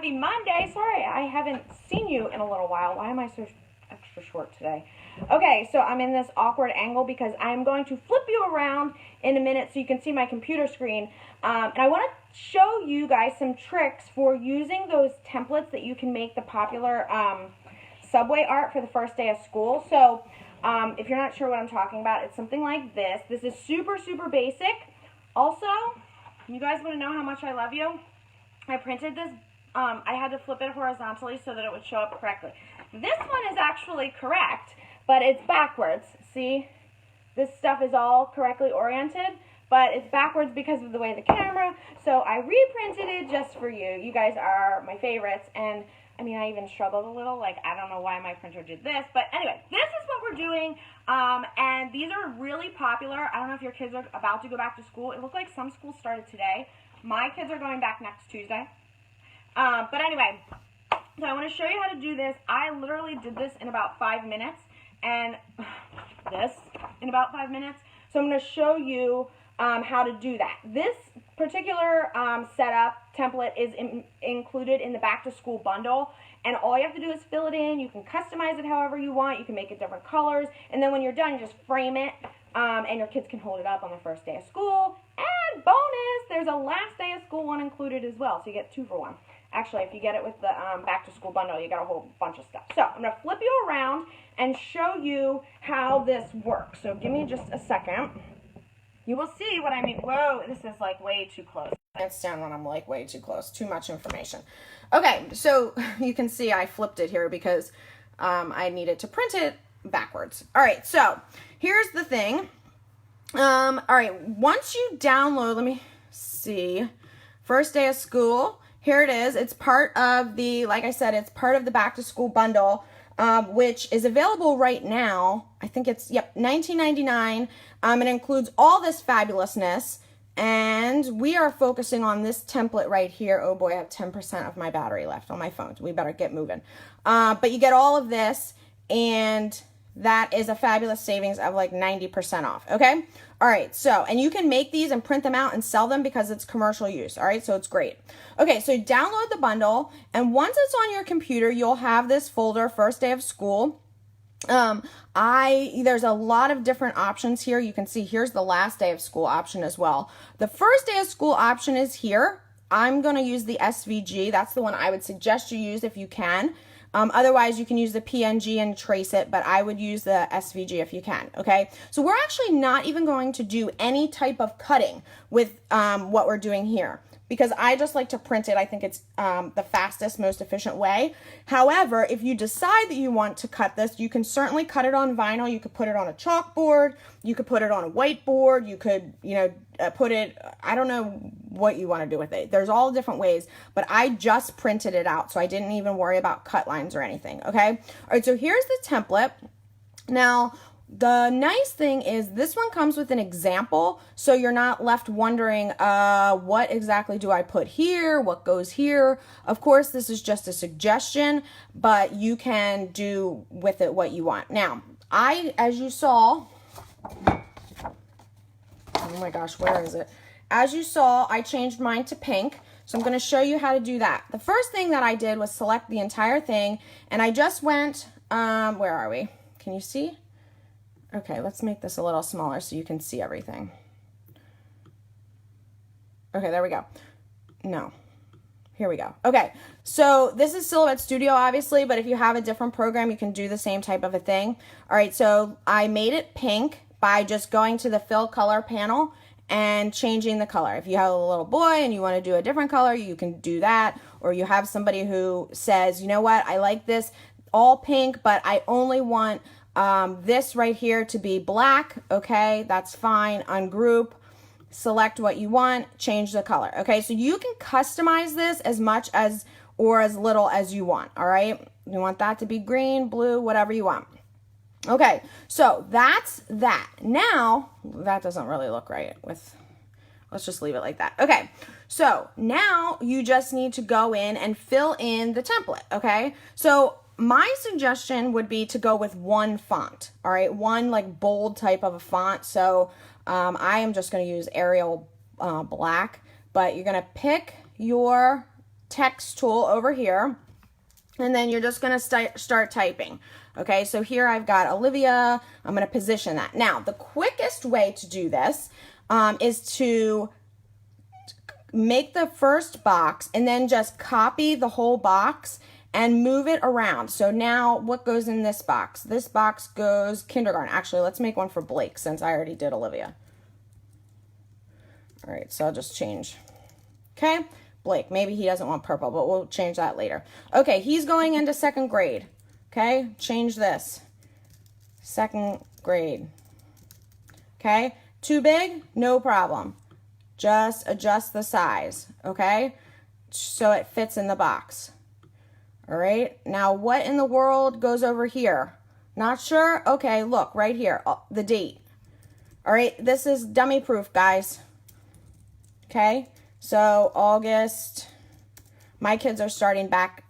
happy Monday. Sorry, I haven't seen you in a little while. Why am I so extra short today? Okay, so I'm in this awkward angle because I'm going to flip you around in a minute so you can see my computer screen. And I want to show you guys some tricks for using those templates that you can make the popular subway art for the first day of school. So if you're not sure what I'm talking about, it's something like this. This is super, super basic. Also, you guys want to know how much I love you? I printed this. I had to flip it horizontally so that it would show up correctly. This one is actually correct, but it's backwards. See? This stuff is all correctly oriented, but it's backwards because of the way the camera. So I reprinted it just for you. You guys are my favorites, and I mean, I even struggled a little. Like, I don't know why my printer did this, but anyway, this is what we're doing, and these are really popular. I don't know if your kids are about to go back to school. It looked like some schools started today. My kids are going back next Tuesday. But anyway, so I want to show you how to do this. I literally did this in about 5 minutes, and this in about 5 minutes. So I'm going to show you how to do that. This particular setup template is included in the back to school bundle, and all you have to do is fill it in. You can customize it however you want. You can make it different colors, and then when you're done, you just frame it, and your kids can hold it up on the first day of school. And bonus, there's a last day of school one included as well, so you get 2 for 1. Actually, if you get it with the back to school bundle, you got a whole bunch of stuff. So I'm going to flip you around and show you how this works. So give me just a second. You will see what I mean. Whoa, this is like way too close. I can't stand when I'm like way too close. Too much information. Okay, so you can see I flipped it here because I needed to print it backwards. All right, so here's the thing. All right, once you download, let me see, first day of school. Here it is. It's part of the, like I said, it's part of the back to school bundle, which is available right now. I think it's, yep, $19.99. It includes all this fabulousness, and we are focusing on this template right here. Oh boy, I have 10% of my battery left on my phone, so we better get moving. But you get all of this, and that is a fabulous savings of like 90% off, okay? All right, so, and you can make these and print them out and sell them because it's commercial use, all right? So it's great. Okay, so download the bundle, and once it's on your computer, you'll have this folder, first day of school. There's a lot of different options here. You can see here's the last day of school option as well. The first day of school option is here. I'm going to use the SVG. That's the one I would suggest you use if you can. Otherwise, you can use the PNG and trace it, but I would use the SVG if you can, okay? So we're actually not even going to do any type of cutting with what we're doing here because I just like to print it. I think it's the fastest, most efficient way. However, if you decide that you want to cut this, you can certainly cut it on vinyl. You could put it on a chalkboard. You could put it on a whiteboard. You could, you know, put it, I don't know what you want to do with it. There's all different ways, but I just printed it out, so I didn't even worry about cut lines or anything, okay? All right, so here's the template. Now, the nice thing is this one comes with an example, so you're not left wondering, what exactly do I put here? What goes here? Of course, this is just a suggestion, but you can do with it what you want. Now, as you saw, oh my gosh, where is it? As you saw, I changed mine to pink, so I'm going to show you how to do that. The first thing that I did was select the entire thing, and I just went, where are we? Can you see? Okay, let's make this a little smaller so you can see everything. Okay, there we go. No. Here we go. Okay, so this is Silhouette Studio, obviously, but if you have a different program, you can do the same type of a thing. All right, so I made it pink by just going to the fill color panel and changing the color. If you have a little boy and you want to do a different color, you can do that. Or you have somebody who says, you know what, I like this all pink, but I only want this right here to be black. Okay, that's fine. Ungroup, select what you want, change the color. Okay, so you can customize this as much as or as little as you want. All right, you want that to be green, blue, whatever you want. Okay, so that's that. Now, that doesn't really look right with, let's just leave it like that. Okay, so now you just need to go in and fill in the template, okay? So my suggestion would be to go with one font, all right? One like bold type of a font. So I am just gonna use Arial Black, but you're gonna pick your text tool over here, and then you're just going to start typing. Okay, so here I've got Olivia. I'm going to position that. Now, the quickest way to do this is to make the first box and then just copy the whole box and move it around. So now what goes in this box? This box goes kindergarten. Actually, let's make one for Blake since I already did Olivia. All right, so I'll just change. Okay, Blake, maybe he doesn't want purple, but we'll change that later. Okay, he's going into 2nd grade. Okay, change this. 2nd grade. Okay, too big? No problem. Just adjust the size, okay? So it fits in the box. All right, now what in the world goes over here? Not sure? Okay, look, right here, the date. All right, this is dummy proof, guys. Okay, so August, my kids are starting back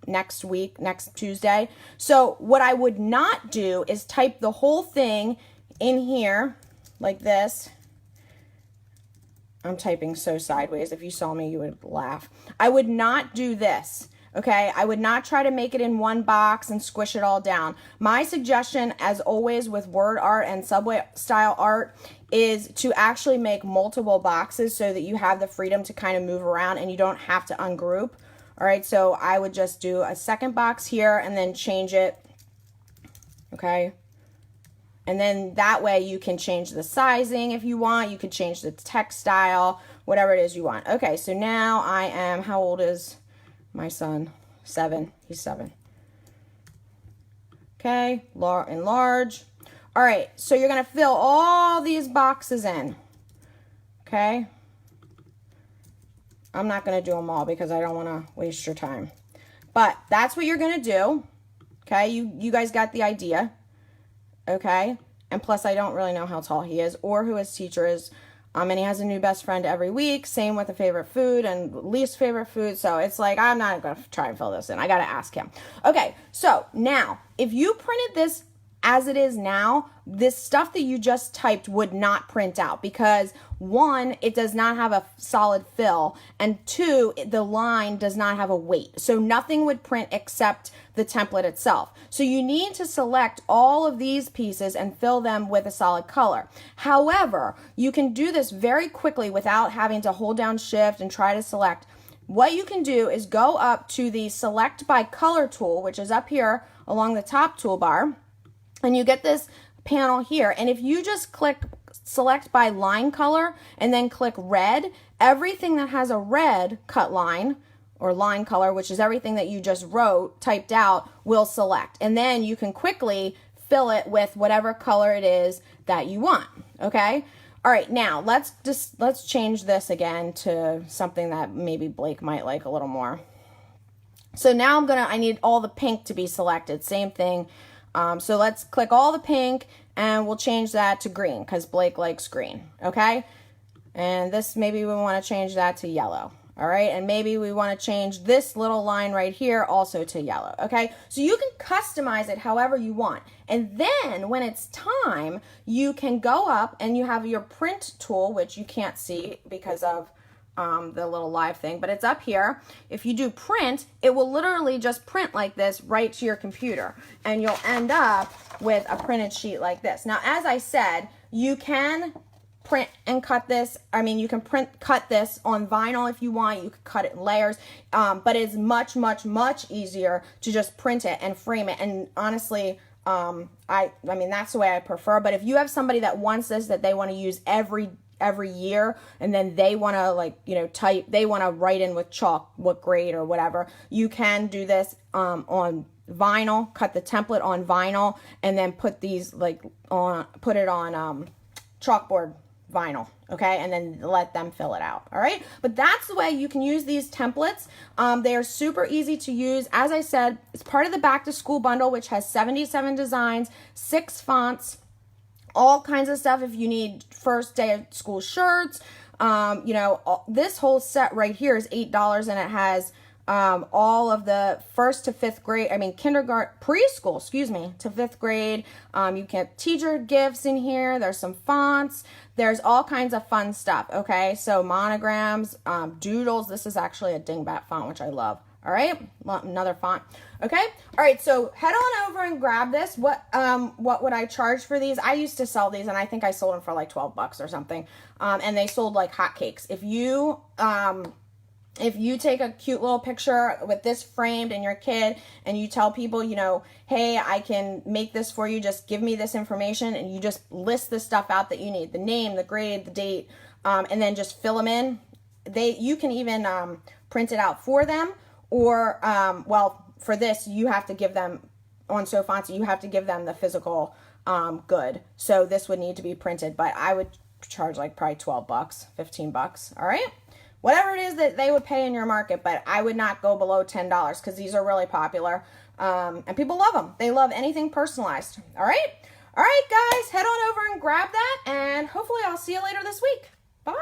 next week, next Tuesday. So what I would not do is type the whole thing in here like this. I'm typing so sideways. If you saw me, you would laugh. I would not do this. Okay, I would not try to make it in one box and squish it all down. My suggestion, as always with word art and subway style art, is to actually make multiple boxes so that you have the freedom to kind of move around and you don't have to ungroup. All right, so I would just do a second box here and then change it. Okay, and then that way you can change the sizing if you want. You can change the text style, whatever it is you want. Okay, so now I am, how old is my son? 7. He's 7. Okay, enlarge. All right, so you're going to fill all these boxes in. Okay. I'm not going to do them all because I don't want to waste your time. But that's what you're going to do. Okay, you guys got the idea. Okay, and plus I don't really know how tall he is or who his teacher is. And he has a new best friend every week. Same with a favorite food and least favorite food. So it's like, I'm not going to try and fill this in. I got to ask him. Okay, so now, if you printed this as it is now, this stuff that you just typed would not print out because 1, it does not have a solid fill, and 2, the line does not have a weight. So nothing would print except the template itself. So you need to select all of these pieces and fill them with a solid color. However, you can do this very quickly without having to hold down shift and try to select. What you can do is go up to the select by color tool, which is up here along the top toolbar. And you get this panel here. And if you just click select by line color and then click red, everything that has a red cut line or line color, which is everything that you just wrote, typed out, will select. And then you can quickly fill it with whatever color it is that you want. Okay? All right, now let's change this again to something that maybe Blake might like a little more. So now I need all the pink to be selected. Same thing. So let's click all the pink and we'll change that to green because Blake likes green, okay? And this, maybe we want to change that to yellow, all right? And maybe we want to change this little line right here also to yellow, okay? So you can customize it however you want. And then when it's time, you can go up and you have your print tool, which you can't see because of the little live thing, but it's up here. If you do print, it will literally just print like this right to your computer, and you'll end up with a printed sheet like this. Now, as I said, you can print and cut this. I mean, you can cut this on vinyl if you want. You could cut it in layers, but it's much, much, much easier to just print it and frame it. And honestly, I mean, that's the way I prefer. But if you have somebody that wants this, that they want to use every year, and then they want to they want to write in with chalk what grade or whatever, you can do this on vinyl, cut the template on vinyl, and then put these put it on chalkboard vinyl, okay, and then let them fill it out. All right, but that's the way you can use these templates. They are super easy to use. As I said, it's part of the back to school bundle, which has 77 designs, 6 fonts, all kinds of stuff. If you need first day of school shirts, this whole set right here is $8, and it has all of the first to fifth grade, kindergarten, preschool, excuse me, to fifth grade. You get teacher gifts in here. There's some fonts. There's all kinds of fun stuff, okay? So monograms, doodles. This is actually a dingbat font, which I love. All right, another font. Okay, all right, so head on over and grab this. What would I charge for these? I used to sell these, and I think I sold them for like 12 bucks or something. And they sold like hotcakes. If you take a cute little picture with this framed and your kid, and you tell people, you know, hey, I can make this for you, just give me this information, and you just list the stuff out that you need, the name, the grade, the date, and then just fill them in. You can even print it out for them. Or, well, for this, you have to give them, on So Fancy, you have to give them the physical good. So this would need to be printed, but I would charge like probably 12 bucks, 15 bucks, all right? Whatever it is that they would pay in your market, but I would not go below $10 because these are really popular, and people love them. They love anything personalized, all right? All right, guys, head on over and grab that, and hopefully I'll see you later this week. Bye.